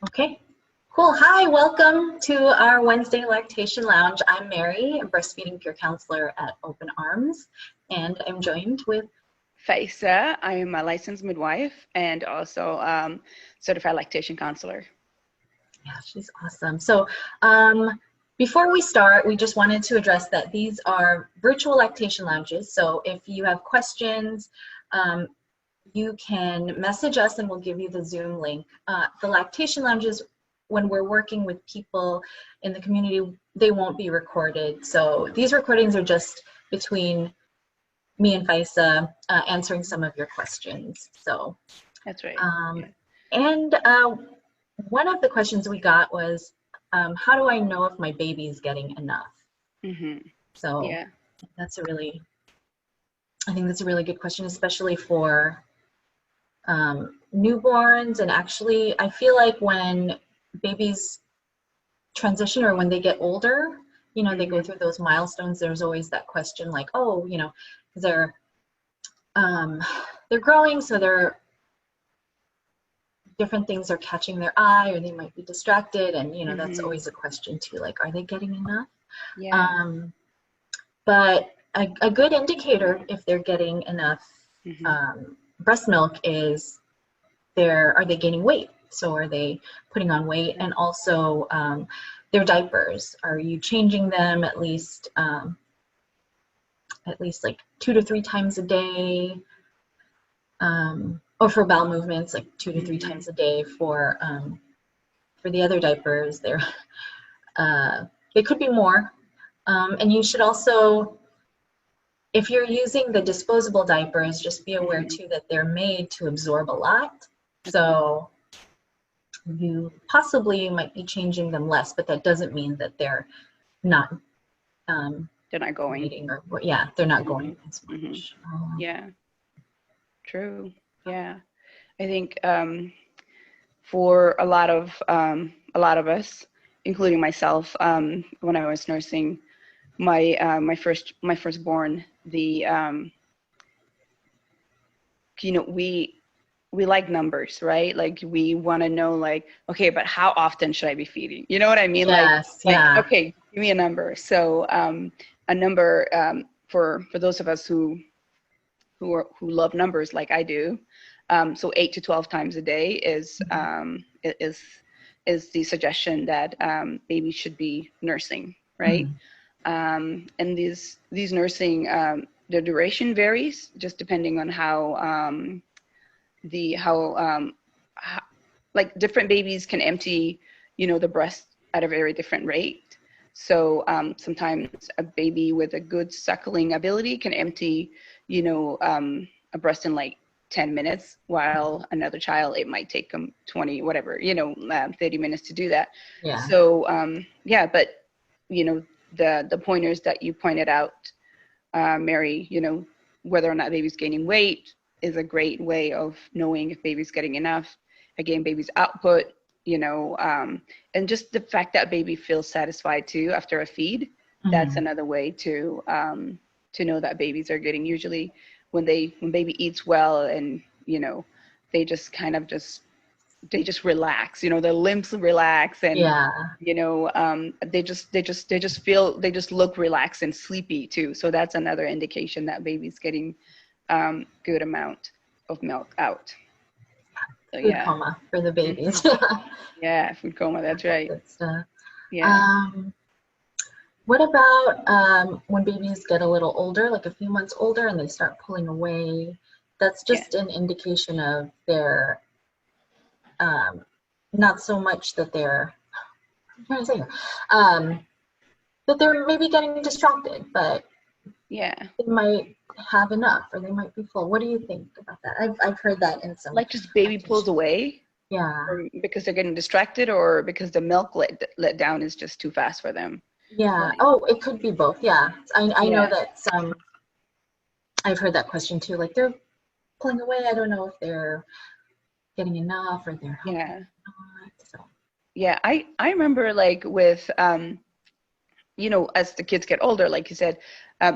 Okay, cool. Hi, welcome to our Wednesday Lactation Lounge. I'm Mary, a breastfeeding peer counselor at Open Arms, and I'm joined with Faisa. I am a licensed midwife and also certified lactation counselor. Yeah, she's awesome. So before we start, we just wanted to address that these are virtual lactation lounges. So if you have questions, you can message us and we'll give you the Zoom link. The lactation lounges, when we're working with people in the community, they won't be recorded. So these recordings are just between me and Faisa answering some of your questions. So That's right. And one of the questions we got was, how do I know if my baby is getting enough? Mm-hmm. So Yeah. I think that's a really good question, especially for newborns. And actually, I feel like when babies transition or when they get older, they go through those milestones, there's always that question like, oh, they're growing, so different things are catching their eye, or they might be distracted, and that's always a question too, like, are they getting enough? Yeah. But a good indicator if they're getting enough breast milk is are they gaining weight? So are they putting on weight? And also their diapers, are you changing them at least like 2 to 3 times a day? Or for bowel movements, like 2 to 3 times a day. For the other diapers, they could be more. And you should also, if you're using the disposable diapers, just be aware too that they're made to absorb a lot. So you possibly might be changing them less, but that doesn't mean that they're not going. They're not going as much. Yeah. True. Yeah. I think for a lot of us, including myself, when I was nursing my firstborn, we like numbers, right? Like we want to know, like, okay, but how often should I be feeding? You know what I mean? Yes, yeah. Okay, give me a number. So a number for those of us who love numbers like I do. So 8 to 12 times a day is the suggestion that babies should be nursing, right? And these nursing, the duration varies just depending on how like different babies can empty, the breast at a very different rate. So sometimes a baby with a good suckling ability can empty, a breast in like 10 minutes, while another child, it might take them 20, whatever, 30 minutes to do that. Yeah. So but the pointers that you pointed out, Mary, whether or not baby's gaining weight is a great way of knowing if baby's getting enough. Again, baby's output, and just the fact that baby feels satisfied too after a feed. That's another way to know that babies are getting, usually when baby eats well, and they just kind of they just relax, their limbs relax, and they just look relaxed and sleepy too. So that's another indication that baby's getting good amount of milk out. So, food coma for the babies. Yeah, food coma, that's right. Good stuff. Yeah. What about when babies get a little older, like a few months older, and they start pulling away? That's just an indication of their not so much that they're, I'm trying to say here, that they're maybe getting distracted, but they might have enough, or they might be full. What do you think about that? I've heard that in some, like, just baby pulls away, or because they're getting distracted, or because the milk let down is just too fast for them. Oh, it could be both. I know that some, I've heard that question too, like they're pulling away, I don't know if they're getting enough, or they're helping or not. So I remember, like, with as the kids get older, like you said,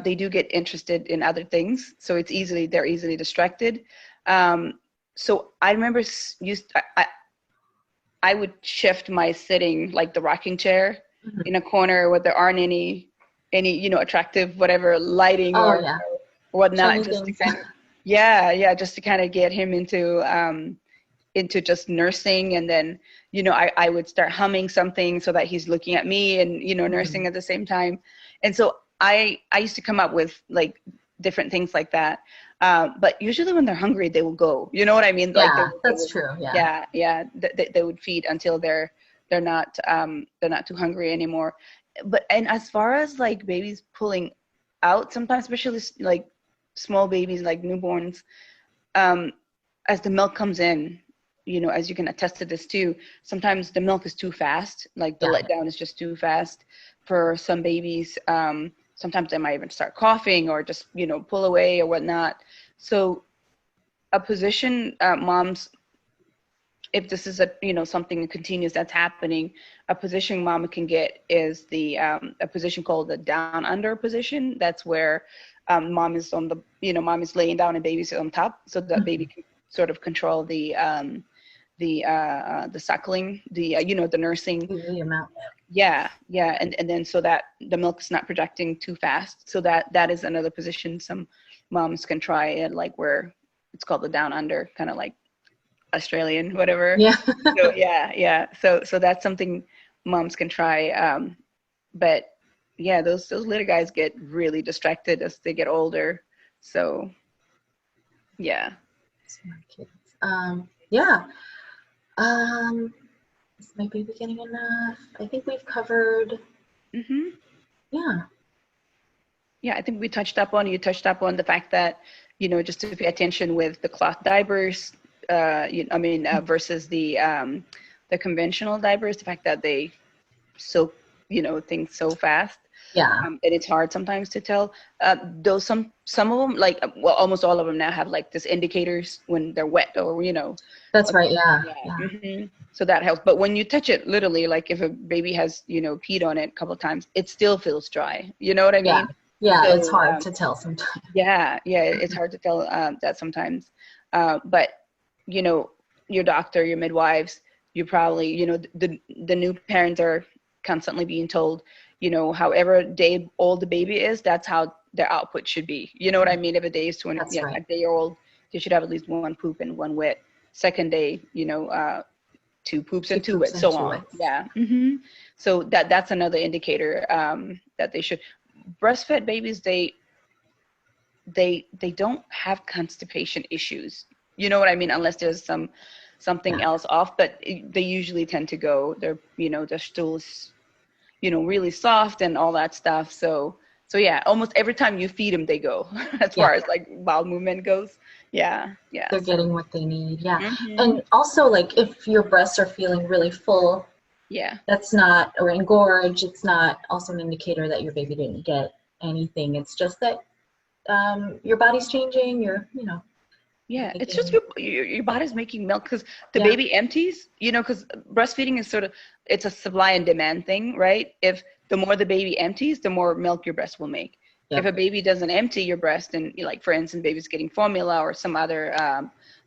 they do get interested in other things, so they're easily distracted. So I remember I would shift my sitting, like the rocking chair, Mhm. in a corner where there aren't any, attractive, whatever, lighting Oh or yeah, whatnot, shiny just to things. kind of, yeah, just to kind of get him into just nursing. And then, I would start humming something so that he's looking at me and, nursing at the same time. And so I used to come up with like different things like that. But usually when they're hungry, they will go, you know what I mean? Like Yeah, that's true. Yeah. they would feed until they're not too hungry anymore. But, and as far as like babies pulling out, sometimes, especially like small babies, like newborns, as the milk comes in, as you can attest to this too, sometimes the milk is too fast. Like the Yeah. letdown is just too fast for some babies. Sometimes they might even start coughing or just, pull away or whatnot. So a position, moms, if this is something continuous that's happening, a position mama can get is the a position called the down under position. That's where mom is on the mom is laying down and baby's on top, so that baby can sort of control the suckling, the nursing. The amount. Yeah, and then so that the milk is not projecting too fast. So that is another position some moms can try, and like where it's called the down under, kind of like Australian, whatever. Yeah. So yeah. So that's something moms can try. But yeah, those little guys get really distracted as they get older. So yeah. Smart kids. Yeah. Is my baby getting enough? I think we've covered. Hmm. Yeah. Yeah, I think you touched up on the fact that, just to pay attention with the cloth diapers, versus the conventional diapers, the fact that they soak, things so fast. Yeah. And it's hard sometimes to tell. Though some of them, like, well, almost all of them now have like this indicators when they're wet, or That's right. Yeah. So that helps. But when you touch it, literally, like if a baby has peed on it a couple of times, it still feels dry. You know what I Yeah. mean? Yeah. So, It's hard to tell sometimes. yeah, it's hard to tell that sometimes. But your doctor, your midwives, you probably, the new parents are constantly being told, however day old the baby is, that's how their output should be. You know what I mean? If a day is 20, That's right. a day old, they should have at least one poop and one wet. Second day, two poops and two wets, so two on. wets. Yeah. So that's another indicator that they should. Breastfed babies, they don't have constipation issues. You know what I mean? Unless there's something else off, but they usually tend to go. Their stool's really soft and all that stuff. So yeah, almost every time you feed them, they go. As far as like bowel movement goes. Yeah. They're getting what they need. Yeah. Mm-hmm. And also, like, if your breasts are feeling really full, that's not, or engorged, it's not also an indicator that your baby didn't get anything. It's just that your body's changing. Yeah, it's just your body's making milk because the Yeah. baby empties, because breastfeeding is sort of, it's a supply and demand thing, right? If the more the baby empties, the more milk your breast will make. Yep. If a baby doesn't empty your breast, and like, for instance, baby's getting formula or some other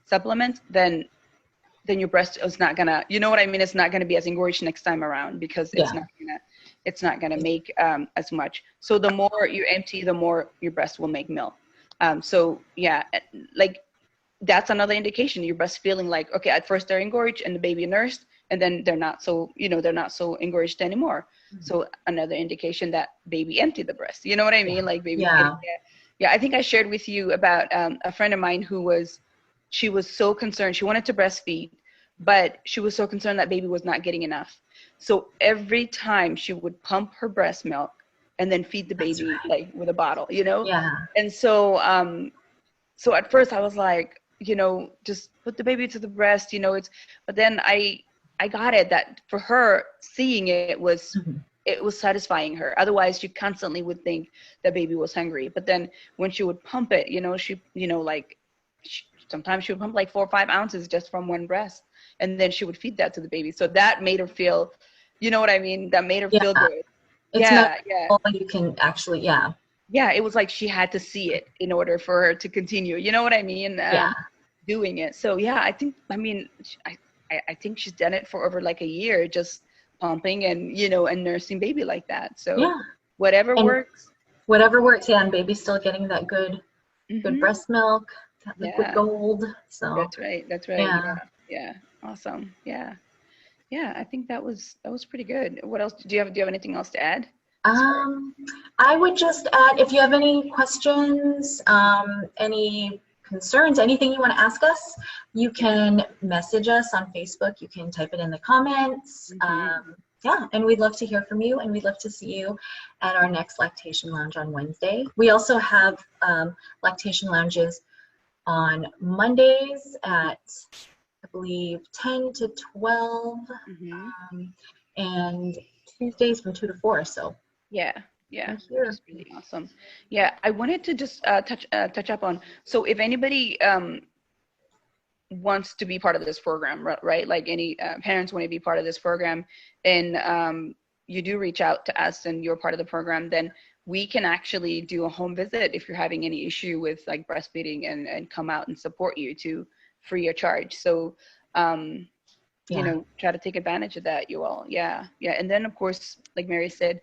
supplement, then your breast is not gonna, you know what I mean? It's not gonna be as engorged next time around because it's not gonna make as much. So the more you empty, the more your breast will make milk. So yeah, like, that's another indication. Your breast feeling like, okay, at first they're engorged and the baby nursed, and then they're not so engorged anymore. So another indication that baby emptied the breast. You know what I mean? Like baby. Yeah. I think I shared with you about a friend of mine she was so concerned. She wanted to breastfeed, but she was so concerned that baby was not getting enough. So every time she would pump her breast milk and then feed the baby like with a bottle, Yeah. And so so at first I was like, just put the baby to the breast, but then I got it that for her, seeing it was, it was satisfying her. Otherwise she constantly would think that baby was hungry. But then when she would pump it, sometimes she would pump like 4 or 5 ounces just from one breast. And then she would feed that to the baby. So that made her feel, you know what I mean? That made her feel good. It's not you can actually, Yeah, it was like she had to see it in order for her to continue. You know what I mean? Doing it. So yeah, I think, I I think she's done it for over like a year, just pumping and, you know, and nursing baby like that. So yeah, whatever and works. whatever works. Yeah, and baby's still getting that good Hmm. breast milk, that liquid Yeah, gold. So that's right. That's right. yeah. Yeah. Yeah. Awesome. Yeah. Yeah. I think that was pretty good. What else? Do you have anything else to add? As far Um, I would just add, if you have any questions, any concerns, anything you want to ask us, you can message us on Facebook. You can type it in the comments. Mhm. Yeah, and we'd love to hear from you, and we'd love to see you at our next Lactation Lounge on Wednesday. We also have Lactation Lounges on Mondays at, I believe, 10 to 12, Mhm. and Tuesdays from 2 to 4. So Yeah, yeah, we're which is here. really awesome. Yeah, I wanted to just touch up on, so if anybody wants to be part of this program, right? Like any parents want to be part of this program, and you do reach out to us and you're part of the program, then we can actually do a home visit if you're having any issue with like breastfeeding, and come out and support you to free of charge. So you Yeah. know, try to take advantage of that, you all. Yeah, yeah. And then of course, like Mary said,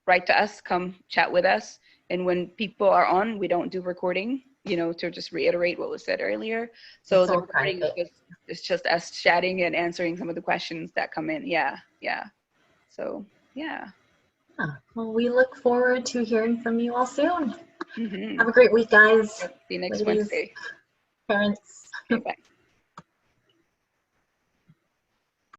write to us, come chat with us. And when people are on, we don't do recording, you know, to just reiterate what was said earlier. So It's the all recording is private. just, it's just us chatting and answering some of the questions that come in. Yeah, yeah. So yeah. Yeah. Well, we look forward to hearing from you all soon. Mm-hmm. Have a great week, guys, See you next ladies, Wednesday. parents. Okay, bye.